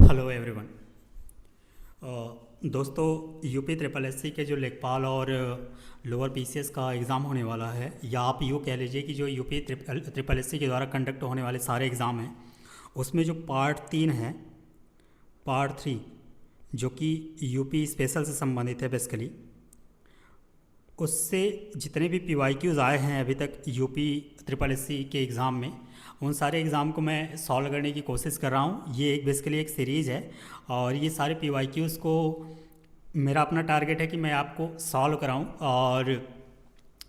Hello everyone. दोस्तों, UP triple SC के जो लेखपाल और लोअर पीसीएस का एग्ज़ाम होने वाला है, या आप यूँ कह लीजिए कि जो यूपी ट्रिपल एससी के द्वारा कंडक्ट होने वाले सारे एग्ज़ाम हैं, उसमें जो पार्ट 3 है, पार्ट 3 जो कि यूपी स्पेशल से संबंधित है बेसिकली, उससे जितने भी पीवाईक्यूज़ आए हैं अभी तक यूपी ट्रिपल एससी के एग्ज़ाम में, उन सारे एग्ज़ाम को मैं सॉल्व करने की कोशिश कर रहा हूँ। ये एक बेसिकली एक सीरीज़ है और ये सारे पीवाईक्यूज़ को मेरा अपना टारगेट है कि मैं आपको सॉल्व कराऊँ, और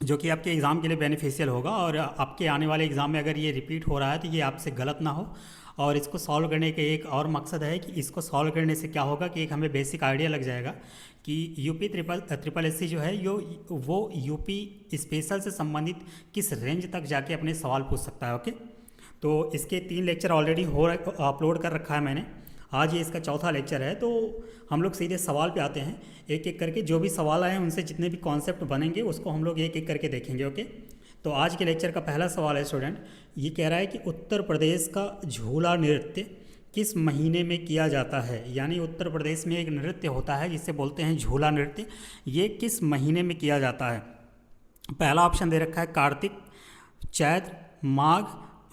जो कि आपके एग्ज़ाम के लिए बेनिफिशियल होगा। और आपके आने वाले एग्ज़ाम में अगर ये रिपीट हो रहा है तो ये आपसे गलत ना हो। और इसको सॉल्व करने के एक और मकसद है कि इसको सॉल्व करने से क्या होगा कि एक हमें बेसिक आइडिया लग जाएगा कि यूपी ट्रिपल एससी जो है वो यूपी स्पेशल से संबंधित किस रेंज तक जाके अपने सवाल पूछ सकता है। ओके, तो इसके 3 लेक्चर ऑलरेडी अपलोड कर रखा है मैंने। आज ये इसका चौथा लेक्चर है, तो हम लोग सीधे सवाल पे आते हैं। एक एक करके जो भी सवाल आए हैं उनसे जितने भी कॉन्सेप्ट बनेंगे उसको हम लोग एक एक करके देखेंगे। ओके, तो आज के लेक्चर का पहला सवाल है स्टूडेंट, ये कह रहा है कि उत्तर प्रदेश का झूला नृत्य किस महीने में किया जाता है। यानी उत्तर प्रदेश में एक नृत्य होता है जिसे बोलते हैं झूला नृत्य, ये किस महीने में किया जाता है। पहला ऑप्शन दे रखा है कार्तिक, चैत्र, माघ,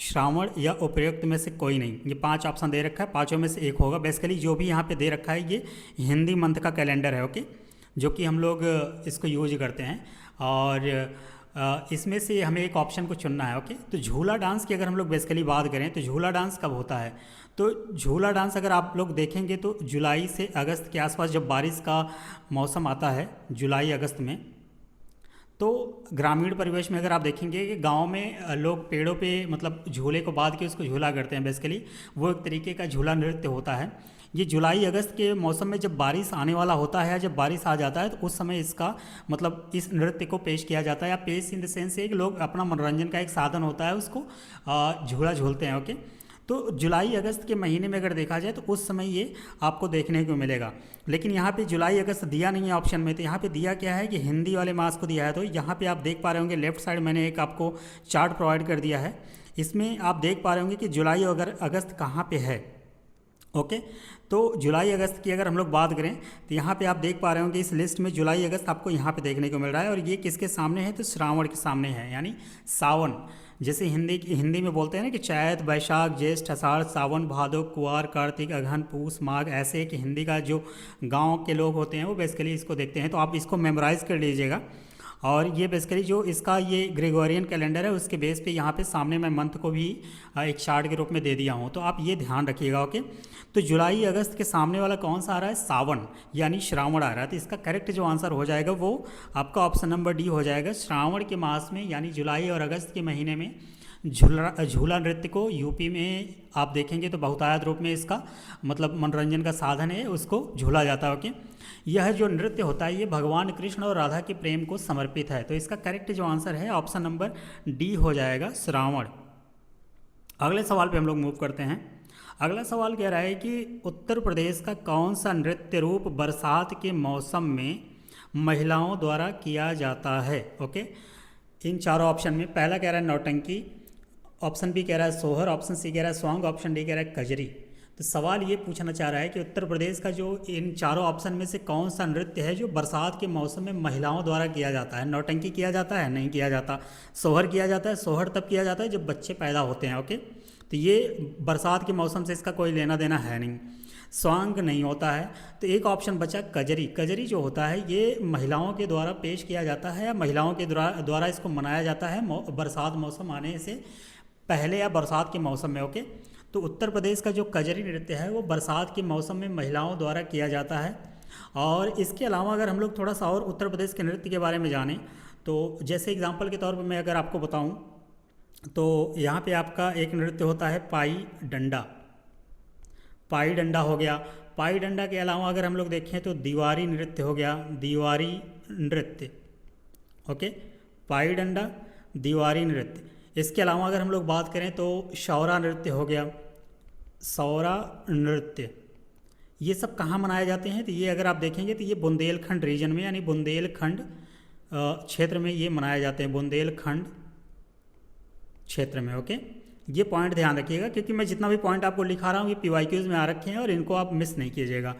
श्रावण या उपयुक्त में से कोई नहीं। ये 5 ऑप्शन दे रखा है, पाँचों में से एक होगा। बेसिकली जो भी यहाँ पे दे रखा है ये हिंदी मंथ का कैलेंडर है। ओके, जो कि हम लोग इसको यूज करते हैं, और इसमें से हमें एक ऑप्शन को चुनना है। ओके, तो झूला डांस की अगर हम लोग बेसिकली बात करें तो झूला डांस कब होता है, तो झूला डांस अगर आप लोग देखेंगे तो जुलाई से अगस्त के आसपास जब बारिश का मौसम आता है, जुलाई अगस्त में, तो ग्रामीण परिवेश में अगर आप देखेंगे कि गांव में लोग पेड़ों पे मतलब झूले को बांध के उसको झूला करते हैं। बेसिकली वो एक तरीके का झूला नृत्य होता है। ये जुलाई अगस्त के मौसम में जब बारिश आने वाला होता है या जब बारिश आ जाता है तो उस समय इसका मतलब इस नृत्य को पेश किया जाता है, या पेश इन द सेंस एक लोग अपना मनोरंजन का एक साधन होता है, उसको झूला झूलते हैं। ओके, तो जुलाई अगस्त के महीने में अगर देखा जाए तो उस समय ये आपको देखने को मिलेगा। लेकिन यहाँ पे जुलाई अगस्त दिया नहीं है ऑप्शन में, तो यहाँ पे दिया क्या है कि हिंदी वाले मास को दिया है। तो यहाँ पे आप देख पा रहे होंगे लेफ्ट साइड मैंने एक आपको चार्ट प्रोवाइड कर दिया है, इसमें आप देख पा रहे होंगे कि जुलाई अगर अगस्त कहाँ पे है। ओके, तो जुलाई अगस्त की अगर हम लोग बात करें तो यहाँ पे आप देख पा रहे होंगे इस लिस्ट में जुलाई अगस्त आपको यहाँ पे देखने को मिल रहा है, और ये किसके सामने है, तो श्रावण के सामने है, यानी सावन। जैसे हिंदी में बोलते हैं ना कि चैत, बैसाख, ज्येष्ठ, आषाढ़, सावन, भादो, कुआर, कार्तिक, अगहन, पूस, माघ, ऐसे कि हिंदी का जो गांव के लोग होते हैं वो बेसिकली इसको देखते हैं। तो आप इसको मेमोराइज कर लीजिएगा। और ये बेसिकली जो इसका ये ग्रेगोरियन कैलेंडर है उसके बेस पे यहाँ पे सामने मैं मंथ को भी एक चार्ट के रूप में दे दिया हूँ, तो आप ये ध्यान रखिएगा। ओके, तो जुलाई अगस्त के सामने वाला कौन सा आ रहा है, सावन यानी श्रावण आ रहा है। तो इसका करेक्ट जो आंसर हो जाएगा वो आपका ऑप्शन नंबर डी हो जाएगा। श्रावण के मास में यानी जुलाई और अगस्त के महीने में झूला नृत्य को यूपी में आप देखेंगे तो बहुतायत रूप में इसका मतलब मनोरंजन का साधन है, उसको झूला जाता है। ओके, यह जो नृत्य होता है ये भगवान कृष्ण और राधा के प्रेम को समर्पित है। तो इसका करेक्ट जो आंसर है ऑप्शन नंबर डी हो जाएगा, श्रावण। अगले सवाल पे हम लोग मूव करते हैं। अगला सवाल कह रहा है कि उत्तर प्रदेश का कौन सा नृत्य रूप बरसात के मौसम में महिलाओं द्वारा किया जाता है। ओके, इन चारों ऑप्शन में पहला कह रहा है नौटंकी, ऑप्शन बी कह रहा है सोहर, ऑप्शन सी कह रहा है स्वांग, ऑप्शन डी कह रहा है कजरी। तो सवाल ये पूछना चाह रहा है कि उत्तर प्रदेश का जो इन चारों ऑप्शन में से कौन सा नृत्य है जो बरसात के मौसम में महिलाओं द्वारा किया जाता है। नौटंकी किया जाता है, नहीं किया जाता। सोहर किया जाता है, सोहर तब किया जाता है जब बच्चे पैदा होते हैं। ओके, तो ये बरसात के मौसम से इसका कोई लेना देना है नहीं। स्वांग नहीं होता है, तो एक ऑप्शन बचा कजरी। कजरी जो होता है ये महिलाओं के द्वारा पेश किया जाता है, या महिलाओं के द्वारा इसको मनाया जाता है बरसात मौसम आने से पहले या बरसात के मौसम में। ओके, तो उत्तर प्रदेश का जो कजरी नृत्य है वो बरसात के मौसम में महिलाओं द्वारा किया जाता है। और इसके अलावा अगर हम लोग थोड़ा सा और उत्तर प्रदेश के नृत्य के बारे में जानें तो जैसे एग्जांपल के तौर पर मैं अगर आपको बताऊं तो यहाँ पे आपका एक नृत्य होता है पाई डंडा। पाई डंडा हो गया। पाई डंडा के अलावा अगर हम लोग देखें तो दीवारी नृत्य हो गया, दीवारी नृत्य। ओके, पाई डंडा, दीवारी नृत्य। इसके अलावा अगर हम लोग बात करें तो सौरा नृत्य हो गया, सौरा नृत्य। ये सब कहाँ मनाए जाते हैं, तो ये अगर आप देखेंगे तो ये बुंदेलखंड रीजन में यानी बुंदेलखंड क्षेत्र में ये मनाए जाते हैं, बुंदेलखंड क्षेत्र में। ओके, ये पॉइंट ध्यान रखिएगा, क्योंकि मैं जितना भी पॉइंट आपको लिखा रहा हूँ ये PYQs में आ रखे हैं और इनको आप मिस नहीं कीजिएगा।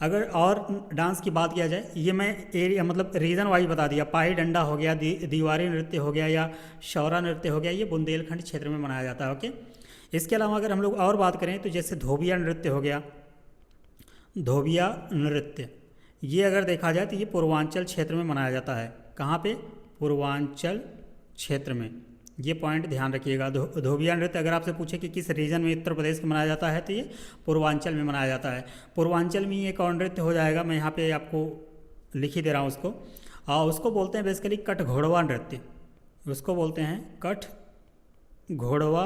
अगर और डांस की बात किया जाए, ये मैं एरिया मतलब रीजन वाइज बता दिया। पाई डंडा हो गया, दीवारी नृत्य हो गया या शौरा नृत्य हो गया, ये बुंदेलखंड क्षेत्र में मनाया जाता है। ओके, इसके अलावा अगर हम लोग और बात करें तो जैसे धोबिया नृत्य हो गया, धोबिया नृत्य, ये अगर देखा जाए तो ये पूर्वांचल क्षेत्र में मनाया जाता है। कहाँ पे? पूर्वांचल क्षेत्र में। ये पॉइंट ध्यान रखिएगा। धोबिया नृत्य अगर आपसे पूछे कि किस रीजन में उत्तर प्रदेश में मनाया जाता है तो ये पूर्वांचल में मनाया जाता है। पूर्वांचल में एक और नृत्य हो जाएगा, मैं यहाँ पे आपको लिख ही दे रहा हूँ उसको। उसको बोलते हैं बेसिकली कठ घोड़वा नृत्य, उसको बोलते हैं कठ घोड़वा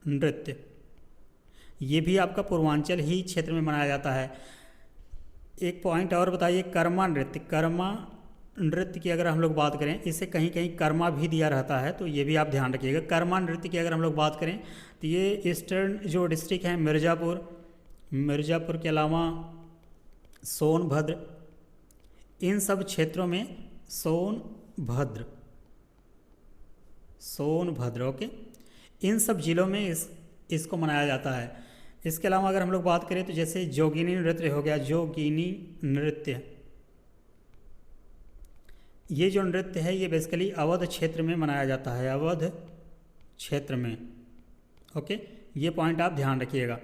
नृत्य। ये भी आपका पूर्वांचल ही क्षेत्र में मनाया जाता है। एक पॉइंट और बताइए, कर्मा नृत्य। कर्मा नृत्य की अगर हम लोग बात करें, इसे कहीं कहीं कर्मा भी दिया रहता है, तो ये भी आप ध्यान रखिएगा। कर्मा नृत्य की अगर हम लोग बात करें तो ये ईस्टर्न जो डिस्ट्रिक्ट है मिर्ज़ापुर, मिर्ज़ापुर के अलावा सोनभद्र, इन सब क्षेत्रों में सोनभद्र, सोनभद्र ओके, इन सब जिलों में इसको मनाया जाता है। इसके अलावा अगर हम लोग बात करें तो जैसे जोगिनी नृत्य हो गया, जोगिनी नृत्य, ये जो नृत्य है ये बेसिकली अवध क्षेत्र में मनाया जाता है, अवध क्षेत्र में। ओके, ये पॉइंट आप ध्यान रखिएगा।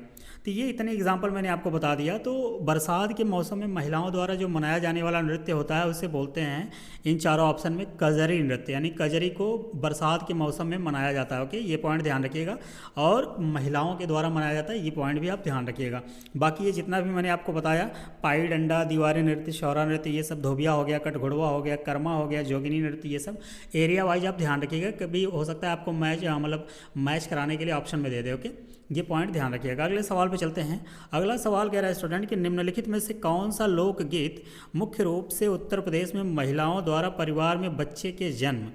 तो ये इतने एग्जाम्पल मैंने आपको बता दिया। तो बरसात के मौसम में महिलाओं द्वारा जो मनाया जाने वाला नृत्य होता है उसे बोलते हैं इन चारों ऑप्शन में कजरी नृत्य, यानी कजरी को बरसात के मौसम में मनाया जाता है। ओके, ये पॉइंट ध्यान रखिएगा। और महिलाओं के द्वारा मनाया जाता है, ये पॉइंट भी आप ध्यान रखिएगा। बाकी ये जितना भी मैंने आपको बताया, पाई डंडा, दीवारी नृत्य, शौरा नृत्य, ये सब, धोबिया हो गया, कटघोड़वा हो गया, कर्मा हो गया, जोगिनी नृत्य, ये सब एरिया वाइज आप ध्यान रखिएगा। कभी हो सकता है आपको मैच कराने के लिए ऑप्शन में दे दे। ओके, ये पॉइंट ध्यान रखिएगा। अगले सवाल पे चलते हैं। अगला सवाल कह रहा है स्टूडेंट कि निम्नलिखित में से कौन सा लोकगीत मुख्य रूप से उत्तर प्रदेश में महिलाओं द्वारा परिवार में बच्चे के जन्म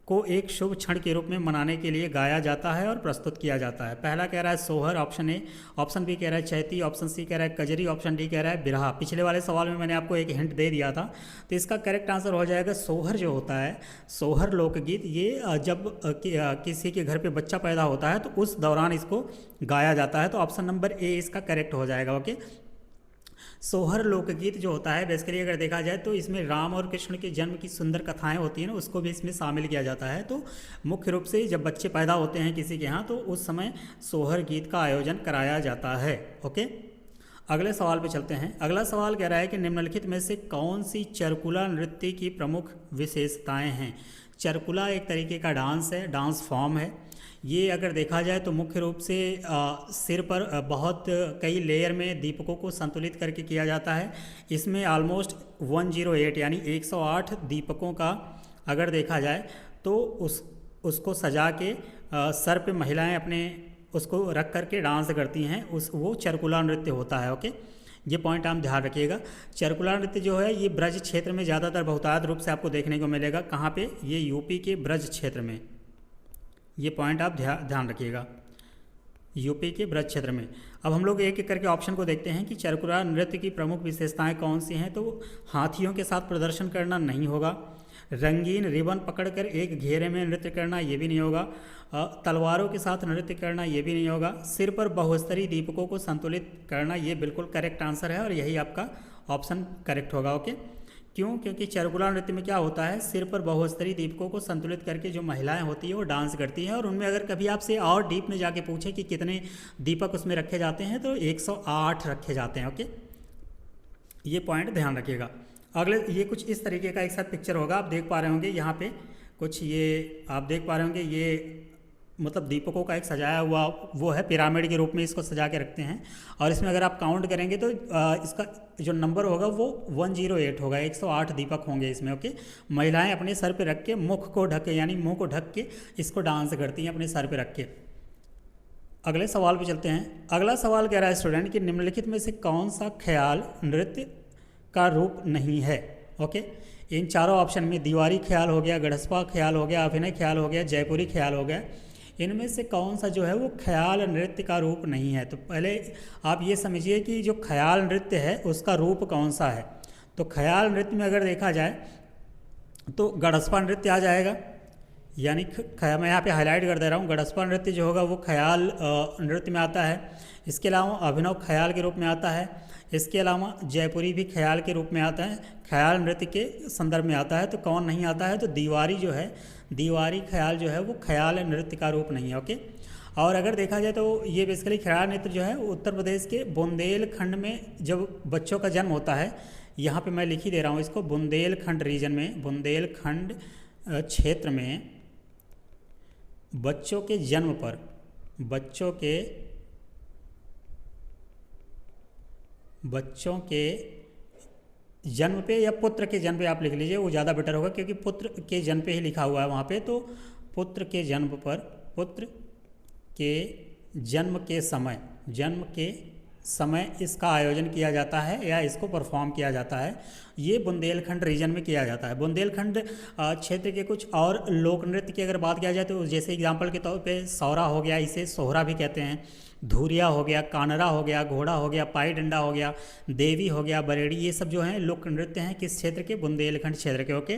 को एक शुभ क्षण के रूप में मनाने के लिए गाया जाता है और प्रस्तुत किया जाता है? पहला कह रहा है सोहर, ऑप्शन ए। ऑप्शन बी कह रहा है चैती, ऑप्शन सी कह रहा है कजरी, ऑप्शन डी कह रहा है बिरहा। पिछले वाले सवाल में मैंने आपको एक हिंट दे दिया था, तो इसका करेक्ट आंसर हो जाएगा सोहर। जो होता है सोहर लोकगीत, ये जब किसी के घर पे बच्चा पैदा होता है तो उस दौरान इसको गाया जाता है। तो ऑप्शन नंबर ए इसका करेक्ट हो जाएगा। ओके, सोहर लोकगीत जो होता है बेसिकली अगर देखा जाए तो इसमें राम और कृष्ण के जन्म की सुंदर कथाएं होती हैं ना, उसको भी इसमें शामिल किया जाता है। तो मुख्य रूप से जब बच्चे पैदा होते हैं किसी के यहाँ तो उस समय सोहर गीत का आयोजन कराया जाता है। ओके, अगले सवाल पे चलते हैं। अगला सवाल कह रहा है कि निम्नलिखित में से कौन सी चरकुला नृत्य की प्रमुख विशेषताएँ हैं? चरकुला एक तरीके का डांस है, डांस फॉर्म है। ये अगर देखा जाए तो मुख्य रूप से सिर पर बहुत कई लेयर में दीपकों को संतुलित करके किया जाता है। इसमें ऑलमोस्ट 108 यानी 108 दीपकों का अगर देखा जाए तो उसको सजा के सर पे महिलाएं अपने उसको रख करके डांस करती हैं, वो चरकुला नृत्य होता है। ओके, ये पॉइंट आप ध्यान रखिएगा। चरकुला नृत्य जो है ये ब्रज क्षेत्र में ज़्यादातर बहुतायत रूप से आपको देखने को मिलेगा। कहाँ पे? ये यूपी के ब्रज क्षेत्र में। ये पॉइंट आप ध्यान रखिएगा, यूपी के ब्रज क्षेत्र में। अब हम लोग एक एक करके ऑप्शन को देखते हैं कि चरकुला नृत्य की प्रमुख विशेषताएं कौन सी हैं। तो हाथियों के साथ प्रदर्शन करना नहीं होगा, रंगीन रिबन पकड़कर एक घेरे में नृत्य करना ये भी नहीं होगा, तलवारों के साथ नृत्य करना ये भी नहीं होगा, सिर पर बहुस्तरीय दीपकों को संतुलित करना ये बिल्कुल करेक्ट आंसर है और यही आपका ऑप्शन करेक्ट होगा। ओके, क्यों? क्योंकि चरकुला नृत्य में क्या होता है, सिर पर बहुस्तरीय दीपकों को संतुलित करके जो महिलाएं होती है वो डांस करती हैं और उनमें अगर कभी आपसे और डीप में जाके पूछे कि कितने दीपक उसमें रखे जाते हैं तो 108 रखे जाते हैं। ओके, ये पॉइंट ध्यान रखिएगा। अगले ये कुछ इस तरीके का एक साथ पिक्चर होगा, आप देख पा रहे होंगे यहाँ पे कुछ, ये आप देख पा रहे होंगे, ये मतलब दीपकों का एक सजाया हुआ वो है, पिरामिड के रूप में इसको सजा के रखते हैं। और इसमें अगर आप काउंट करेंगे तो इसका जो नंबर होगा वो 108 होगा, 108 दीपक होंगे इसमें। ओके, महिलाएं अपने सर पे रख के मुख को ढक के यानी मुंह को ढक के इसको डांस करती हैं अपने सर पे रख के। अगले सवाल पे चलते हैं। अगला सवाल कह रहा है स्टूडेंट कि निम्नलिखित में से कौन सा ख्याल नृत्य का रूप नहीं है? ओके, इन चारों ऑप्शन में दीवारी ख्याल हो गया, गढ़स्पा ख्याल हो गया, अभिनय ख्याल हो गया, जयपुरी ख्याल हो गया, इनमें से कौन सा जो है वो ख्याल नृत्य का रूप नहीं है? तो पहले आप ये समझिए कि जो ख्याल नृत्य है उसका रूप कौन सा है। तो ख्याल नृत्य में अगर देखा जाए तो गढ़स्पा नृत्य आ जाएगा, यानी मैं यहाँ पे हाईलाइट कर दे रहा हूँ, गड़स्पा नृत्य जो होगा वो ख्याल नृत्य में आता है। इसके अलावा अभिनव ख्याल के रूप में आता है। इसके अलावा जयपुरी भी ख्याल के रूप में आता है, ख्याल नृत्य के संदर्भ में आता है। तो कौन नहीं आता है, तो दीवारी जो है, दीवारी ख्याल जो है वो ख्याल नृत्य का रूप नहीं है। ओके। और अगर देखा जाए तो ये बेसिकली ख्याल नृत्य जो है उत्तर प्रदेश के बुंदेलखंड में जब बच्चों का जन्म होता है, यहाँ पे मैं लिख ही दे रहा हूँ इसको, बुंदेलखंड रीजन में, बुंदेलखंड क्षेत्र में बच्चों के जन्म पर, बच्चों के जन्म पे या पुत्र के जन्म पे आप लिख लीजिए, वो ज़्यादा बेटर होगा, क्योंकि पुत्र के जन्म पे ही लिखा हुआ है वहाँ पे। तो पुत्र के जन्म पर, पुत्र के जन्म के समय इसका आयोजन किया जाता है या इसको परफॉर्म किया जाता है। ये बुंदेलखंड रीजन में किया जाता है। बुंदेलखंड क्षेत्र के कुछ और लोक नृत्य की अगर बात किया जाए तो जैसे एग्जांपल के तौर पे सौरा हो गया, इसे सोहरा भी कहते हैं, धुरिया हो गया, कानरा हो गया, घोड़ा हो गया, पाई डंडा हो गया, देवी हो गया, बरेड़ी, ये सब जो हैं लोक नृत्य हैं किस क्षेत्र के, बुंदेलखंड क्षेत्र के। ओके।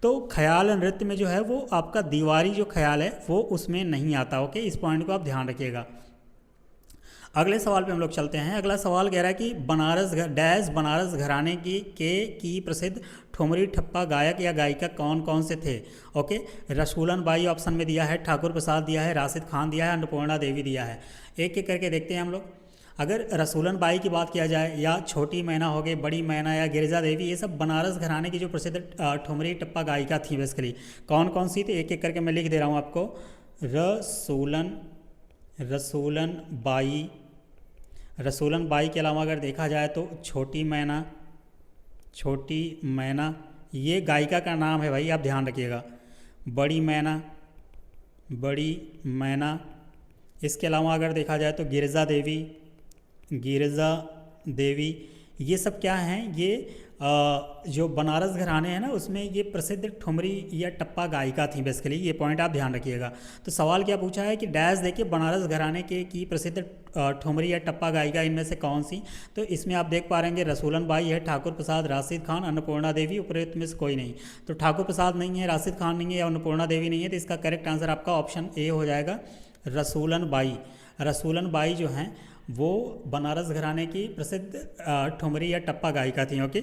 तो ख्याल नृत्य में जो है वो आपका दीवारी जो ख्याल है वो उसमें नहीं आता। ओके, इस पॉइंट को आप ध्यान रखिएगा। अगले सवाल पे हम लोग चलते हैं। अगला सवाल कह रहा है कि बनारस घराने की प्रसिद्ध ठुमरी ठप्पा गायक या गायिका कौन कौन से थे। ओके। रसूलन बाई ऑप्शन में दिया है, ठाकुर प्रसाद दिया है, राशिद खान दिया है, अन्नपूर्णा देवी दिया है। एक एक करके देखते हैं हम लोग। अगर रसूलन बाई की बात किया जाए या छोटी मैना हो गई, बड़ी मैना या गिरिजा देवी, ये सब बनारस घराने की जो प्रसिद्ध ठुमरी टप्पा गायिका थी बेसिकली। कौन कौन सी थी एक एक करके मैं लिख दे रहा हूँ आपको। रसूलन बाई के अलावा अगर देखा जाए तो छोटी मैना ये गायिका का नाम है भाई, आप ध्यान रखिएगा। बड़ी मैना, इसके अलावा अगर देखा जाए तो गिरिजा देवी, ये सब क्या हैं, ये जो बनारस घराने हैं ना उसमें ये प्रसिद्ध ठुमरी या टप्पा गायिका थी बेसिकली। ये पॉइंट आप ध्यान रखिएगा। तो सवाल क्या पूछा है कि डैश देखिए बनारस घराने की प्रसिद्ध ठुमरी या टप्पा गायिका इनमें से कौन सी। तो इसमें आप देख पा रहे हैं रसूलन बाई है, ठाकुर प्रसाद, राशिद खान, अन्नपूर्णा देवी, उपरोक्त में से कोई नहीं। तो ठाकुर प्रसाद नहीं है, राशिद खान नहीं है या अन्नपूर्णा देवी नहीं है। तो इसका करेक्ट आंसर आपका ऑप्शन ए हो जाएगा, रसूलन बाई जो हैं वो बनारस घराने की प्रसिद्ध ठुमरी या टप्पा गायिका थी। ओके।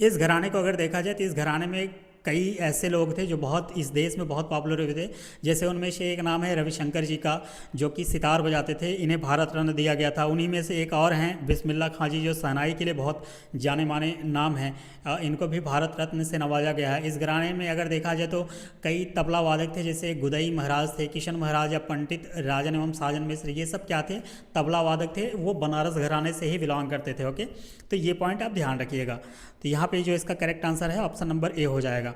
इस घराने को अगर देखा जाए तो इस घराने में कई ऐसे लोग थे जो बहुत इस देश में बहुत पॉपुलर हुए थे। जैसे उनमें से एक नाम है रविशंकर जी का, जो कि सितार बजाते थे, इन्हें भारत रत्न दिया गया था। उन्हीं में से एक और हैं बिस्मिल्लाह खां जी, जो शहनाई के लिए बहुत जाने माने नाम हैं, इनको भी भारत रत्न से नवाजा गया है। इस घराने में अगर देखा जाए तो कई तबला वादक थे, जैसे गुदई महाराज थे, किशन महाराज या पंडित राजन एवं साजन मिश्र, ये सब क्या थे, तबला वादक थे, वो बनारस घराने से ही बिलोंग करते थे। ओके। तो ये पॉइंट आप ध्यान रखिएगा। तो यहाँ पे जो इसका करेक्ट आंसर है ऑप्शन नंबर ए हो जाएगा।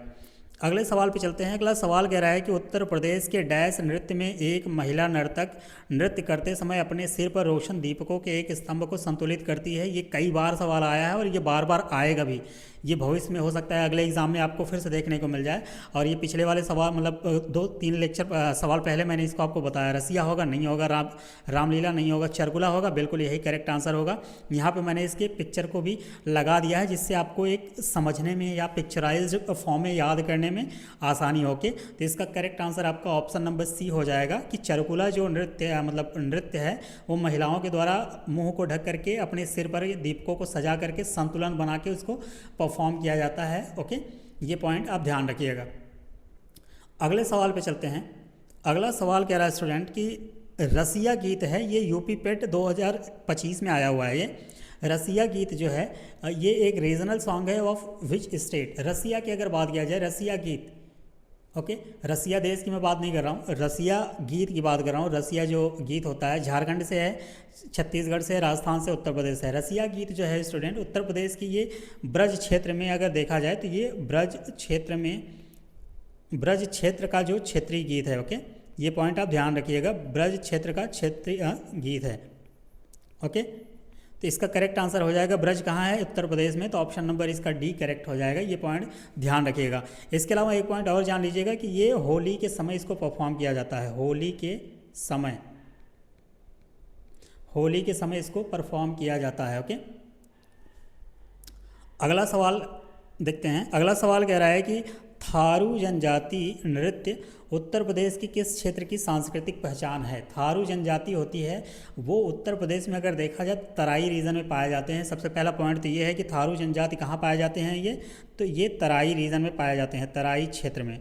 अगले सवाल पे चलते हैं। अगला सवाल कह रहा है कि उत्तर प्रदेश के डैश नृत्य में एक महिला नर्तक नृत्य करते समय अपने सिर पर रोशन दीपकों के एक स्तंभ को संतुलित करती है। ये कई बार सवाल आया है और ये बार बार आएगा भी। ये भविष्य में हो सकता है अगले एग्जाम में आपको फिर से देखने को मिल जाए। और ये पिछले वाले सवाल मतलब 2-3 लेक्चर सवाल पहले मैंने इसको आपको बताया। रसिया होगा, नहीं होगा, रामलीला नहीं होगा, चरगुला होगा, बिल्कुल यही करेक्ट आंसर होगा। यहाँ पे मैंने इसके पिक्चर को भी लगा दिया है जिससे आपको एक समझने में या पिक्चराइज्ड फॉर्म में याद करने में आसानी हो के। तो इसका करेक्ट आंसर आपका ऑप्शन नंबर सी हो जाएगा कि चरगुला जो नृत्य है वो महिलाओं के द्वारा मुंह को ढक करके अपने सिर पर दीपकों को सजा करके संतुलन बना के उसको परफॉर्म किया जाता है। ओके, ये पॉइंट आप ध्यान रखिएगा। अगले सवाल पे चलते हैं। अगला सवाल कह रहा है स्टूडेंट कि रसिया गीत है, ये यूपी पेट 2025 में आया हुआ है। ये रसिया गीत जो है ये एक रीजनल सॉन्ग है ऑफ विच स्टेट। रसिया की अगर बात किया जाए, रसिया गीत, ओके, रसिया देश की मैं बात नहीं कर रहा हूँ, रसिया गीत की बात कर रहा हूँ। रसिया जो गीत होता है झारखंड से है, छत्तीसगढ़ से, राजस्थान से, उत्तर प्रदेश से है। रसिया गीत जो है स्टूडेंट उत्तर प्रदेश की ये ब्रज क्षेत्र में अगर देखा जाए तो ये ब्रज क्षेत्र का जो क्षेत्रीय गीत है। ओके, ये पॉइंट आप ध्यान रखिएगा, ब्रज क्षेत्र का क्षेत्रीय गीत है। ओके, तो इसका करेक्ट आंसर हो जाएगा ब्रज कहाँ है, उत्तर प्रदेश में, तो ऑप्शन नंबर इसका डी करेक्ट हो जाएगा। ये पॉइंट ध्यान रखिएगा। इसके अलावा एक पॉइंट और जान लीजिएगा कि ये होली के समय इसको परफॉर्म किया जाता है। होली के समय इसको परफॉर्म किया जाता है। ओके, अगला सवाल देखते हैं। अगला सवाल कह रहा है कि थारू जनजाति नृत्य उत्तर प्रदेश की किस क्षेत्र की सांस्कृतिक पहचान है। थारू जनजाति होती है वो उत्तर प्रदेश में अगर देखा जाए तो तराई रीजन में पाए जाते हैं। सबसे पहला पॉइंट तो ये है कि थारू जनजाति कहाँ पाए जाते हैं, ये तराई रीजन में पाए जाते हैं, तराई क्षेत्र में,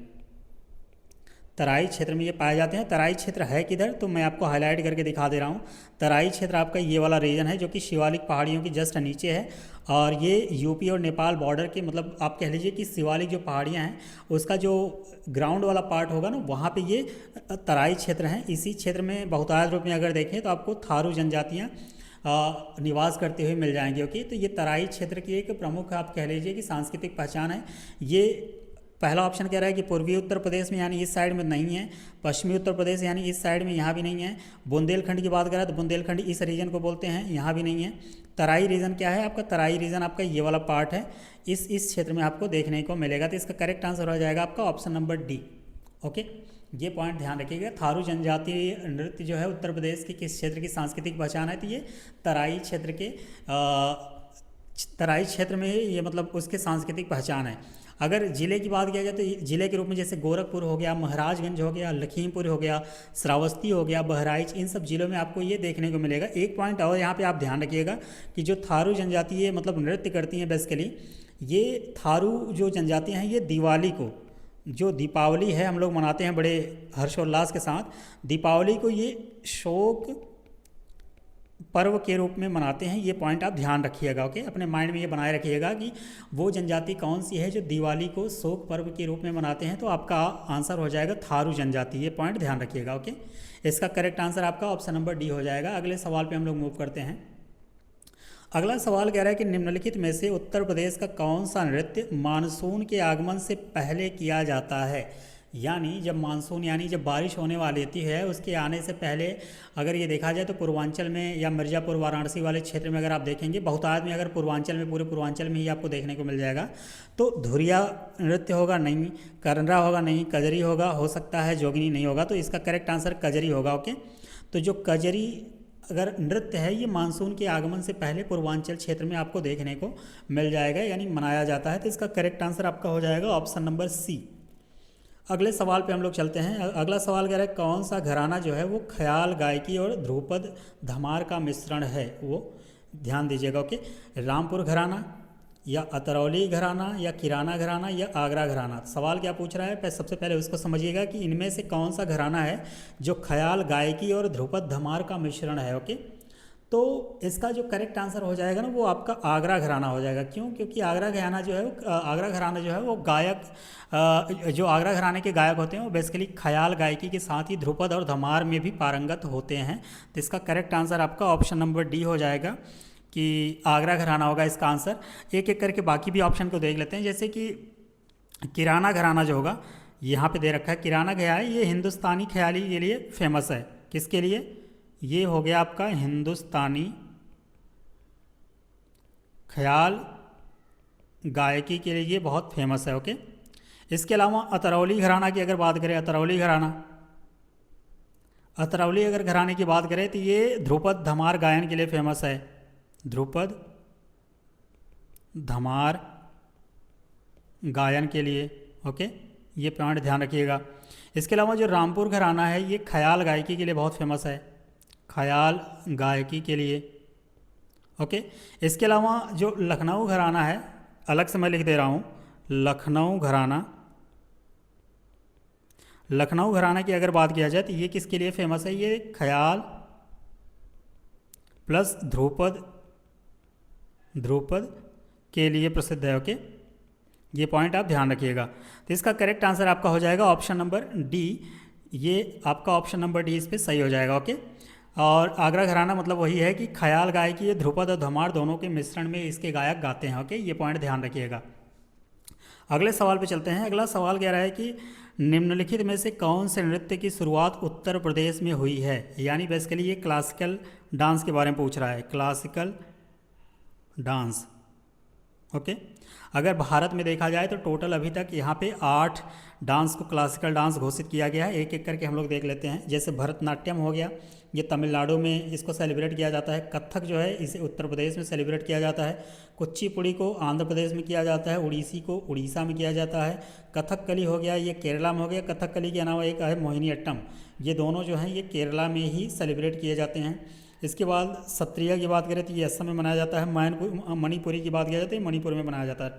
तराई क्षेत्र में ये पाए जाते हैं। तराई क्षेत्र है किधर, तो मैं आपको हाईलाइट करके दिखा दे रहा हूँ। तराई क्षेत्र आपका ये वाला रीजन है जो कि शिवालिक पहाड़ियों की जस्ट नीचे है, और ये यूपी और नेपाल बॉर्डर के, मतलब आप कह लीजिए कि शिवालिक जो पहाड़ियाँ हैं उसका जो ग्राउंड वाला पार्ट होगा ना, वहाँ पे ये तराई क्षेत्र हैं। इसी क्षेत्र में बहुतायत रूप में अगर देखें तो आपको थारू जनजातियाँ निवास करते हुए मिल जाएंगे। ओके, तो ये तराई क्षेत्र की एक प्रमुख आप कह लीजिए कि सांस्कृतिक पहचान है। ये पहला ऑप्शन कह रहा है कि पूर्वी उत्तर प्रदेश में यानी इस साइड में नहीं है, पश्चिमी उत्तर प्रदेश यानी इस साइड में यहाँ भी नहीं है, बुंदेलखंड की बात करें तो बुंदेलखंड इस रीजन को बोलते हैं, यहाँ भी नहीं है। तराई रीजन क्या है आपका, तराई रीजन आपका ये वाला पार्ट है, इस क्षेत्र में आपको देखने को मिलेगा। तो इसका करेक्ट आंसर हो जाएगा आपका ऑप्शन नंबर डी। ओके, ये पॉइंट ध्यान रखिएगा। थारू जनजातीय नृत्य जो है उत्तर प्रदेश की किस क्षेत्र की सांस्कृतिक पहचान है, तो ये तराई क्षेत्र के तराई क्षेत्र में ये मतलब उसके सांस्कृतिक पहचान है। अगर ज़िले की बात किया जाए तो ज़िले के रूप में जैसे गोरखपुर हो गया, महाराजगंज हो गया, लखीमपुर हो गया, श्रावस्ती हो गया, बहराइच, इन सब ज़िलों में आपको ये देखने को मिलेगा। एक पॉइंट और यहाँ पे आप ध्यान रखिएगा कि जो थारू जनजातीय मतलब नृत्य करती हैं बेसिकली, ये थारू जो जनजातियाँ हैं ये दिवाली को, जो दीपावली है हम लोग मनाते हैं बड़े हर्षोल्लास के साथ, दीपावली को ये शोक पर्व के रूप में मनाते हैं। ये पॉइंट आप ध्यान रखिएगा। ओके, अपने माइंड में ये बनाए रखिएगा कि वो जनजाति कौन सी है जो दिवाली को शोक पर्व के रूप में मनाते हैं, तो आपका आंसर हो जाएगा थारू जनजाति। ये पॉइंट ध्यान रखिएगा। ओके, इसका करेक्ट आंसर आपका ऑप्शन नंबर डी हो जाएगा। अगले सवाल पे हम लोग मूव करते हैं। अगला सवाल कह रहा है कि निम्नलिखित में से उत्तर प्रदेश का कौन सा नृत्य मानसून के आगमन से पहले किया जाता है। यानी जब मानसून यानी जब बारिश होने वाली होती है उसके आने से पहले अगर ये देखा जाए तो पूर्वांचल में या मिर्ज़ापुर वाराणसी वाले क्षेत्र में अगर आप देखेंगे, बहुतायत में अगर पूर्वांचल में, पूरे पूर्वांचल में ही आपको देखने को मिल जाएगा। तो धुरिया नृत्य होगा नहीं, करंडा होगा नहीं, कजरी होगा, हो सकता है जोगनी नहीं होगा, तो इसका करेक्ट आंसर कजरी होगा। ओके, तो जो कजरी अगर नृत्य है ये मानसून के आगमन से पहले पूर्वांचल क्षेत्र में आपको देखने को मिल जाएगा, यानी मनाया जाता है। तो इसका करेक्ट आंसर आपका हो जाएगा ऑप्शन नंबर सी। अगले सवाल पे हम लोग चलते हैं। अगला सवाल कह रहा है कौन सा घराना जो है वो ख्याल गायकी और ध्रुपद धमार का मिश्रण है, वो ध्यान दीजिएगा। ओके, रामपुर घराना या अतरौली घराना या किराना घराना या आगरा घराना। सवाल क्या पूछ रहा है, सबसे पहले उसको समझिएगा कि इनमें से कौन सा घराना है जो ख्याल गायकी और ध्रुपद धमार का मिश्रण है। ओके, तो इसका जो करेक्ट आंसर हो जाएगा ना वो आपका आगरा घराना हो जाएगा। क्यों, क्योंकि आगरा घराना जो है वो गायक जो आगरा घराने के गायक होते हैं वो बेसिकली ख्याल गायकी के साथ ही ध्रुपद और धमार में भी पारंगत होते हैं। तो इसका करेक्ट आंसर आपका ऑप्शन नंबर डी हो जाएगा कि आगरा घराना होगा इसका आंसर। एक एक करके बाकी भी ऑप्शन को देख लेते हैं। जैसे कि किराना घराना जो होगा यहाँ पे दे रखा है, किराना गया है, ये हिंदुस्तानी ख्याली के लिए फेमस है। किसके लिए, ये हो गया आपका हिंदुस्तानी ख्याल गायकी के लिए ये बहुत फेमस है। ओके, इसके अलावा अतरौली घराना की अगर बात करें, अतरौली अगर घराने की बात करें तो ये ध्रुपद धमार गायन के लिए फेमस है। ध्रुपद धमार गायन के लिए। ओके, ये पॉइंट ध्यान रखिएगा। इसके अलावा जो रामपुर घराना है ये ख्याल गायकी के लिए बहुत फेमस है, ख्याल गायकी के लिए। ओके, इसके अलावा जो लखनऊ घराना है, अलग से मैं लिख दे रहा हूँ, लखनऊ घराना की अगर बात किया जाए तो ये किसके लिए फेमस है, ये ख्याल प्लस ध्रुपद के लिए प्रसिद्ध है। ओके, ये पॉइंट आप ध्यान रखिएगा। तो इसका करेक्ट आंसर आपका हो जाएगा ऑप्शन नंबर डी। ये आपका ऑप्शन नंबर डी इस पर सही हो जाएगा। ओके, और आगरा घराना मतलब वही है कि ख्याल गायकी ध्रुपद और धमार दोनों के मिश्रण में इसके गायक गाते हैं। ओके, ये पॉइंट ध्यान रखिएगा। अगले सवाल पे चलते हैं। अगला सवाल कह रहा है कि निम्नलिखित में से कौन से नृत्य की शुरुआत उत्तर प्रदेश में हुई है। यानी बेसिकली ये क्लासिकल डांस के बारे में पूछ रहा है, क्लासिकल डांस। ओके। अगर भारत में देखा जाए तो टोटल अभी तक यहाँ पे 8 डांस को क्लासिकल डांस घोषित किया गया है। एक एक करके हम लोग देख लेते हैं। जैसे भरतनाट्यम हो गया, ये तमिलनाडु में इसको सेलिब्रेट किया जाता है। कथक जो है इसे उत्तर प्रदेश में सेलिब्रेट किया जाता है। कुचिपुड़ी को आंध्र प्रदेश में किया जाता है। उड़ीसी को उड़ीसा में किया जाता है। कथकली हो गया ये केरला में हो गया। कथकली के अलावा एक है मोहिनीअट्टम, ये दोनों जो हैं ये केरला में ही सेलिब्रेट किए जाते हैं। इसके बाद सत्रिया की बात करें तो ये असम में मनाया जाता है। मणिपुरी की बात किया जाता है मणिपुर में मनाया जाता है।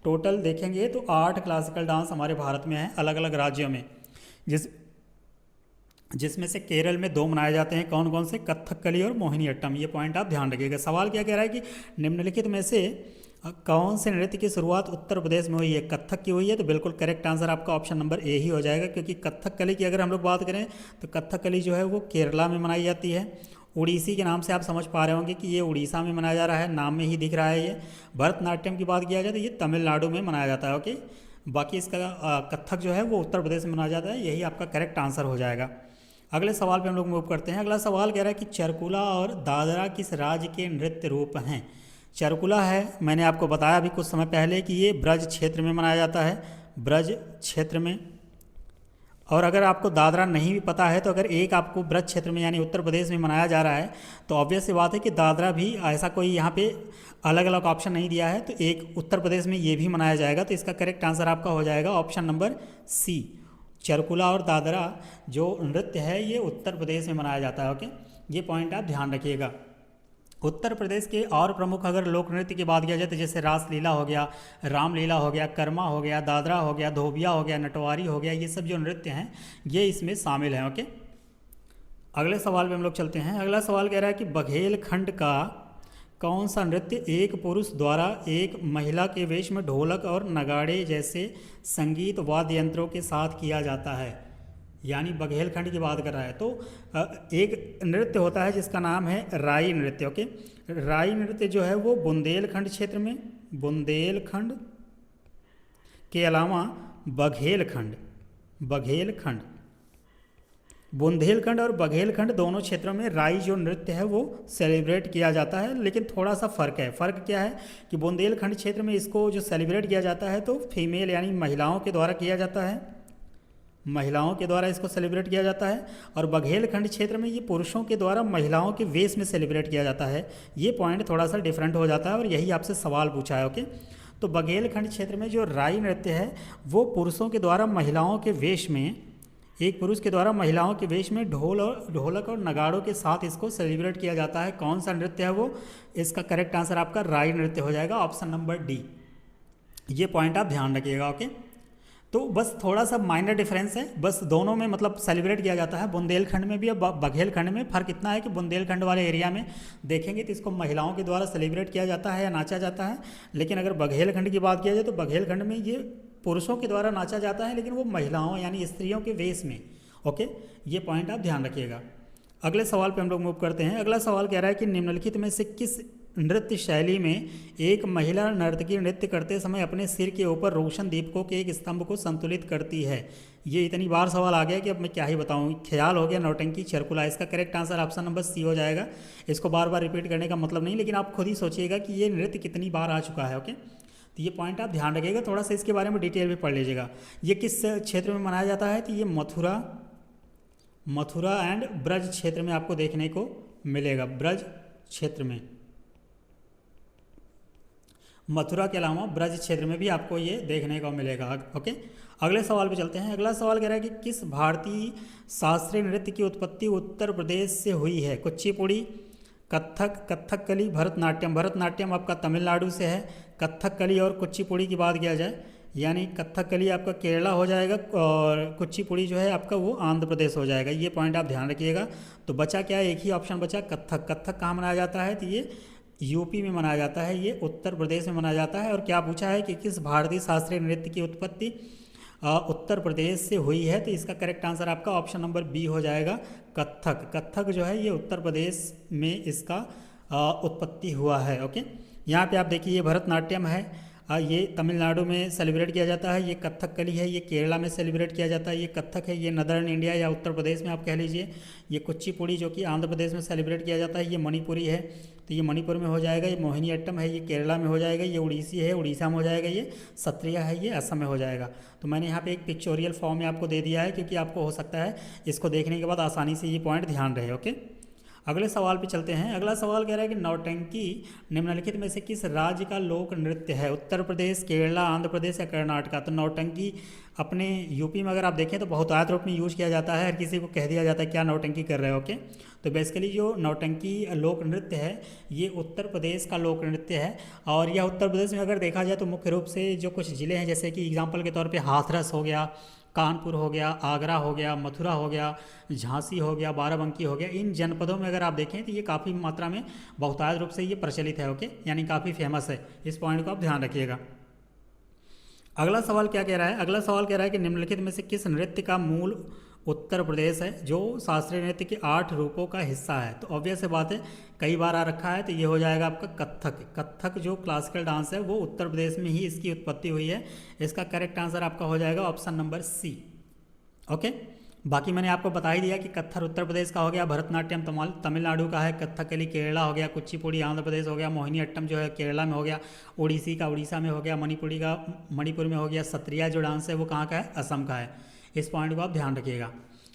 टोटल देखेंगे तो 8 क्लासिकल डांस हमारे भारत में हैं अलग अलग राज्यों में, जिसमें से केरल में 2 मनाए जाते हैं। कौन कौन से? कथकली और मोहिनीअट्टम। ये पॉइंट आप ध्यान रखिएगा। सवाल क्या कह रहा है कि निम्नलिखित में से कौन से नृत्य की शुरुआत उत्तर प्रदेश में हुई है? कथक की हुई है, तो बिल्कुल करेक्ट आंसर आपका ऑप्शन नंबर ए ही हो जाएगा, क्योंकि कथकली की अगर हम लोग बात करें तो कथकली जो है वो केरला में मनाई जाती है। उड़ीसी के नाम से आप समझ पा रहे होंगे कि ये उड़ीसा में मनाया जा रहा है, नाम में ही दिख रहा है ये। भरतनाट्यम की बात किया जाए तो ये तमिलनाडु में मनाया जाता है। ओके, बाकी इसका कथक जो है वो उत्तर प्रदेश में मनाया जाता है। यही आपका करेक्ट आंसर हो जाएगा। अगले सवाल पे हम लोग मूव करते हैं। अगला सवाल कह रहा है कि चरकुला और दादरा किस राज्य के नृत्य रूप हैं? चरकुला है, मैंने आपको बताया अभी कुछ समय पहले कि ये ब्रज क्षेत्र में मनाया जाता है, ब्रज क्षेत्र में। और अगर आपको दादरा नहीं भी पता है तो अगर एक आपको ब्रज क्षेत्र में यानी उत्तर प्रदेश में मनाया जा रहा है तो ऑब्वियस सी बात है कि दादरा भी, ऐसा कोई यहाँ पे अलग अलग ऑप्शन नहीं दिया है, तो एक उत्तर प्रदेश में ये भी मनाया जाएगा। तो इसका करेक्ट आंसर आपका हो जाएगा ऑप्शन नंबर सी। चरकुला और दादरा जो नृत्य है ये उत्तर प्रदेश में मनाया जाता है। ओके, ये पॉइंट आप ध्यान रखिएगा। उत्तर प्रदेश के और प्रमुख अगर लोक नृत्य की बात किया जाए तो जैसे रासलीला हो गया, रामलीला हो गया, कर्मा हो गया, दादरा हो गया, धोबिया हो गया, नटवारी हो गया, ये सब जो नृत्य हैं ये इसमें शामिल हैं। ओके, अगले सवाल पे हम लोग चलते हैं। अगला सवाल कह रहा है कि बघेलखंड का कौन सा नृत्य एक पुरुष द्वारा एक महिला के वेश में ढोलक और नगाड़े जैसे संगीत वाद्य यंत्रों के साथ किया जाता है? यानी बघेलखंड की बात कर रहा है। तो एक नृत्य होता है जिसका नाम है राई नृत्य। ओके, राई नृत्य जो है वो बुंदेलखंड क्षेत्र में, बुंदेलखंड के अलावा बघेलखंड बुंदेलखंड और बघेलखंड दोनों क्षेत्रों में राई जो नृत्य है वो सेलिब्रेट किया जाता है। लेकिन थोड़ा सा फ़र्क है। फ़र्क क्या है कि बुंदेलखंड क्षेत्र में इसको जो सेलिब्रेट किया जाता है तो फीमेल यानी महिलाओं के द्वारा किया जाता है, महिलाओं के द्वारा इसको सेलिब्रेट किया जाता है। और बघेलखंड क्षेत्र में ये पुरुषों के द्वारा महिलाओं के वेश में सेलिब्रेट किया जाता है। ये पॉइंट थोड़ा सा डिफरेंट हो जाता है और यही आपसे सवाल पूछा है। ओके, तो बघेलखंड क्षेत्र में जो राई नृत्य है वो पुरुषों के द्वारा महिलाओं के वेश में, एक पुरुष के द्वारा महिलाओं के वेश में ढोलक और नगाड़ों के साथ इसको सेलिब्रेट किया जाता है। कौन सा नृत्य है वो? इसका करेक्ट आंसर आपका राई नृत्य हो जाएगा, ऑप्शन नंबर डी। ये पॉइंट आप ध्यान रखिएगा। ओके, तो बस थोड़ा सा माइनर डिफरेंस है, बस दोनों में मतलब सेलिब्रेट किया जाता है। बुंदेलखंड में भी और बघेलखंड में फ़र्क इतना है कि बुंदेलखंड वाले एरिया में देखेंगे तो इसको महिलाओं के द्वारा सेलिब्रेट किया जाता है या नाचा जाता है। लेकिन अगर बघेलखंड की बात किया जाए तो बघेलखंड में ये पुरुषों के द्वारा नाचा जाता है, लेकिन वो महिलाओं यानी स्त्रियों के वेश में। ओके, ये पॉइंट आप ध्यान रखिएगा। अगले सवाल पे हम लोग मूव करते हैं। अगला सवाल कह रहा है कि निम्नलिखित में से किस नृत्य शैली में एक महिला नर्तकी नृत्य करते समय अपने सिर के ऊपर रोशन दीपकों के एक स्तंभ को संतुलित करती है? ये इतनी बार सवाल आ गया कि अब मैं क्या ही बताऊं। ख्याल हो गया, नौटंकी, चरकुला। इसका correct answer option number C हो जाएगा। इसको बार बार रिपीट करने का मतलब नहीं, लेकिन आप खुद ही सोचिएगा कि ये नृत्य कितनी बार आ चुका है। ओके, तो ये पॉइंट आप ध्यान रखिएगा। थोड़ा सा इसके बारे में डिटेल में पढ़ लीजिएगा। ये किस क्षेत्र में मनाया जाता है? तो ये मथुरा एंड ब्रज क्षेत्र में आपको देखने को मिलेगा। ब्रज क्षेत्र में, मथुरा के अलावा ब्रज क्षेत्र में भी आपको ये देखने को मिलेगा। ओके, अगले सवाल पे चलते हैं। अगला सवाल कह रहा है कि किस भारतीय शास्त्रीय नृत्य की उत्पत्ति उत्तर प्रदेश से हुई है? कुचिपुड़ी, कथकली, भरतनाट्यम आपका तमिलनाडु से है। कथकली और कुचिपुड़ी की बात किया जाए यानी कथकली आपका केरला हो जाएगा और कुचिपुड़ी जो है आपका वो आंध्र प्रदेश हो जाएगा। ये पॉइंट आप ध्यान रखिएगा। तो बचा क्या? एक ही ऑप्शन बचा, कथक। कथक कहाँ मनाया जाता है? तो ये यूपी में मनाया जाता है, ये उत्तर प्रदेश में मनाया जाता है। और क्या पूछा है कि किस भारतीय शास्त्रीय नृत्य की उत्पत्ति उत्तर प्रदेश से हुई है? तो इसका करेक्ट आंसर आपका ऑप्शन नंबर बी हो जाएगा, कथक। कथक जो है ये उत्तर प्रदेश में इसका उत्पत्ति हुआ है। ओके, यहाँ पे आप देखिए ये भरतनाट्यम है, ये तमिलनाडु में सेलिब्रेट किया जाता है। ये कथकली है, ये केरला में सेलिब्रेट किया जाता है। ये कथक है, ये नदर्न इंडिया या उत्तर प्रदेश में आप कह लीजिए। ये कुचिपुड़ी जो कि आंध्र प्रदेश में सेलिब्रेट किया जाता है। ये मणिपुरी है, तो ये मणिपुर में हो जाएगा। ये मोहिनी अट्टम है, ये केरला में हो जाएगा। ये उड़ीसी है, उड़ीसा में हो जाएगा। ये सत्रिया है, ये असम में हो जाएगा। तो मैंने यहाँ पे एक पिक्चोरियल फॉर्म में आपको दे दिया है, क्योंकि आपको हो सकता है इसको देखने के बाद आसानी से ये पॉइंट ध्यान रहे। ओके, अगले सवाल पे चलते हैं। अगला सवाल कह रहा है कि नौटंकी निम्नलिखित में से किस राज्य का लोक नृत्य है? उत्तर प्रदेश, केरला, आंध्र प्रदेश या कर्नाटका? तो नौटंकी अपने यूपी में अगर आप देखें तो बहुतायत रूप में यूज किया जाता है। हर किसी को कह दिया जाता है क्या नौटंकी कर रहे हो। ओके, तो बेसिकली जो नौटंकी लोक नृत्य है ये उत्तर प्रदेश का लोक नृत्य है। और यह उत्तर प्रदेश में अगर देखा जाए तो मुख्य रूप से जो कुछ ज़िले हैं, जैसे कि एग्जाम्पल के तौर पे हाथरस हो गया, कानपुर हो गया, आगरा हो गया, मथुरा हो गया, झांसी हो गया, बाराबंकी हो गया, इन जनपदों में अगर आप देखें तो ये काफ़ी मात्रा में बहुतायत रूप से ये प्रचलित है। ओके, यानी काफ़ी फेमस है। इस पॉइंट को आप ध्यान रखिएगा। अगला सवाल क्या कह रहा है? अगला सवाल कह रहा है कि निम्नलिखित में से किस नृत्य का मूल उत्तर प्रदेश है, जो शास्त्रीय नृत्य के 8 रूपों का हिस्सा है? तो ऑब्वियस बात है, कई बार आ रखा है, तो ये हो जाएगा आपका कथक। कथक जो क्लासिकल डांस है वो उत्तर प्रदेश में ही इसकी उत्पत्ति हुई है। इसका करेक्ट आंसर आपका हो जाएगा ऑप्शन नंबर सी। ओके, बाकी मैंने आपको बता ही दिया कि कत्थक उत्तर प्रदेश का हो गया, भरतनाट्यम तमिलनाडु का है, कथकली केरला हो गया, कुचिपुड़ी आंध्र प्रदेश हो गया, मोहिनी अट्टम जो है केरला में हो गया, ओडिसी का उड़ीसा में हो गया, मणिपुरी का मणिपुर में हो गया, सत्रिया जो डांस है वो कहाँ का है? असम का है। इस पॉइंट को आप ध्यान रखिएगा।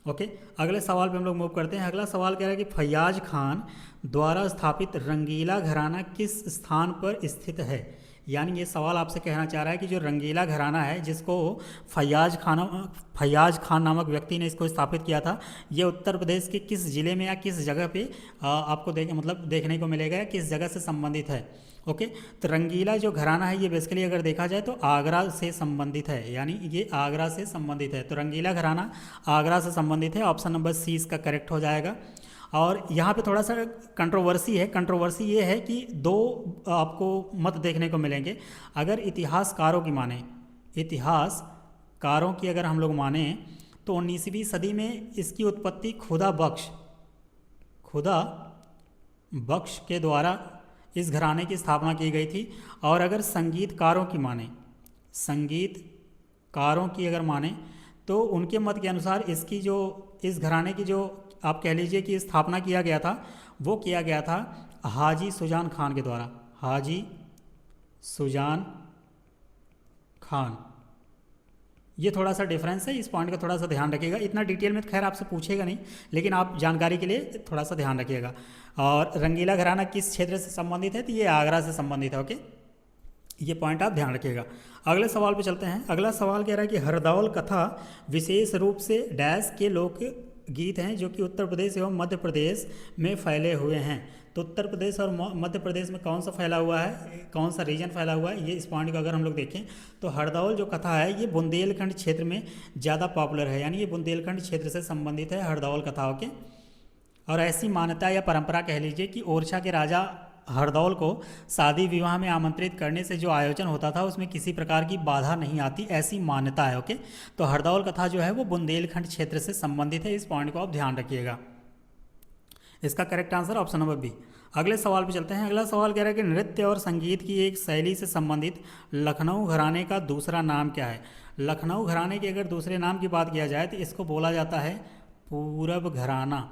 ओके, अगले सवाल पे हम लोग मूव करते हैं। अगला सवाल कह रहा है कि फैयाज खान द्वारा स्थापित रंगीला घराना किस स्थान पर स्थित है? यानी ये सवाल आपसे कहना चाह रहा है कि जो रंगीला घराना है, जिसको फैयाज खान नामक व्यक्ति ने इसको स्थापित किया था, ये उत्तर प्रदेश के किस ज़िले में या किस जगह पे आपको देखने को मिलेगा, या किस जगह से संबंधित है। ओके, तो रंगीला जो घराना है ये बेसिकली अगर देखा जाए तो आगरा से संबंधित है, यानी ये आगरा से संबंधित है। तो रंगीला घराना आगरा से संबंधित है। ऑप्शन नंबर सी इसका करेक्ट हो जाएगा। और यहाँ पे थोड़ा सा कंट्रोवर्सी है। कंट्रोवर्सी ये है कि दो आपको मत देखने को मिलेंगे। अगर इतिहासकारों की माने, इतिहासकारों की अगर हम लोग माने तो 19वीं सदी में इसकी उत्पत्ति खुदा बख्श के द्वारा इस घराने की स्थापना की गई थी। और अगर संगीतकारों की अगर माने तो उनके मत के अनुसार इसकी जो इस घराने की जो आप कह लीजिए कि स्थापना किया गया था, वो किया गया था हाजी सुजान खान के द्वारा। हाजी सुजान खान, ये थोड़ा सा डिफरेंस है। इस पॉइंट का थोड़ा सा ध्यान रखिएगा। इतना डिटेल में खैर आपसे पूछेगा नहीं, लेकिन आप जानकारी के लिए थोड़ा सा ध्यान रखिएगा। और रंगीला घराना किस क्षेत्र से संबंधित है? तो ये आगरा से संबंधित है। ओके, ये पॉइंट आप ध्यान रखिएगा। अगले सवाल पे चलते हैं। अगला सवाल कह रहा है कि हरदौल कथा विशेष रूप से डैश के लोक गीत हैं जो कि उत्तर प्रदेश एवं मध्य प्रदेश में फैले हुए हैं। तो उत्तर प्रदेश और मध्य प्रदेश में कौन सा फैला हुआ है, कौन सा रीजन फैला हुआ है, ये इस पॉइंट को अगर हम लोग देखें तो हरदौल जो कथा है ये बुंदेलखंड क्षेत्र में ज़्यादा पॉपुलर है, यानी ये बुंदेलखंड क्षेत्र से संबंधित है हरदौल कथाओं के। और ऐसी मान्यता या परंपरा कह लीजिए कि ओरछा के राजा हरदौल को शादी विवाह में आमंत्रित करने से जो आयोजन होता था उसमें किसी प्रकार की बाधा नहीं आती, ऐसी मान्यता है। ओके, तो हरदौल कथा जो है वो बुंदेलखंड क्षेत्र से संबंधित है। इस पॉइंट को आप ध्यान रखिएगा। इसका correct answer option number B. अगले सवाल पे चलते हैं। अगला सवाल कह रहा है कि नृत्य और संगीत की एक शैली से संबंधित लखनऊ घराने का दूसरा नाम क्या है? लखनऊ घराने के अगर दूसरे नाम की बात किया जाए तो इसको बोला जाता है पूरब घराना।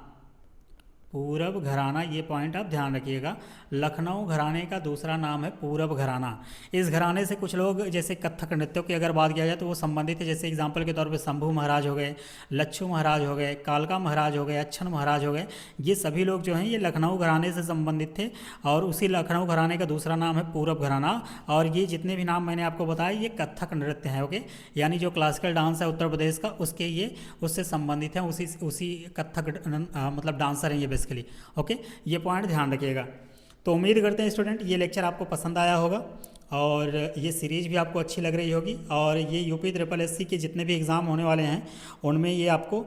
पूरब घराना, ये पॉइंट आप ध्यान रखिएगा। लखनऊ घराने का दूसरा नाम है पूरब घराना। इस घराने से कुछ लोग जैसे कथक नृत्यों की अगर बात किया जाए तो वो संबंधित है। जैसे एग्जांपल के तौर पे शंभू महाराज हो गए, लच्छू महाराज हो गए, कालका महाराज हो गए, अच्छन महाराज हो गए, ये सभी लोग जो हैं ये लखनऊ घराने से संबंधित थे। और उसी लखनऊ घराने का दूसरा नाम है पूरब घराना। और ये जितने भी नाम मैंने आपको बताए ये कथक नृत्य हैं। ओके, यानी जो क्लासिकल डांस है उत्तर प्रदेश का उसके ये उससे संबंधित हैं, उसी कथक मतलब डांसर हैं ये बेसिकली। ओके, ये पॉइंट ध्यान रखिएगा। तो उम्मीद करते हैं स्टूडेंट ये लेक्चर आपको पसंद आया होगा और ये सीरीज़ भी आपको अच्छी लग रही होगी। और ये यूपी SSC के जितने भी एग्ज़ाम होने वाले हैं उनमें ये आपको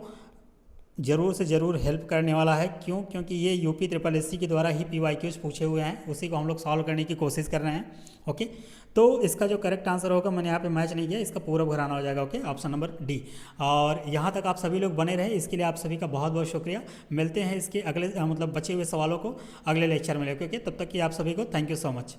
ज़रूर से ज़रूर हेल्प करने वाला है। क्योंकि ये यूपी SSC के द्वारा ही PYQs पूछे हुए हैं, उसी को हम लोग सॉल्व करने की कोशिश कर रहे हैं। ओके, तो इसका जो करेक्ट आंसर होगा मैंने यहाँ पे मैच नहीं किया, इसका पूरब घराना हो जाएगा। Okay, option number D. और यहाँ तक आप सभी लोग बने रहे, इसके लिए आप सभी का बहुत बहुत शुक्रिया। मिलते हैं इसके अगले मतलब बचे हुए सवालों को अगले लेक्चर में लेकर के, तब तक कि आप सभी को थैंक यू सो मच।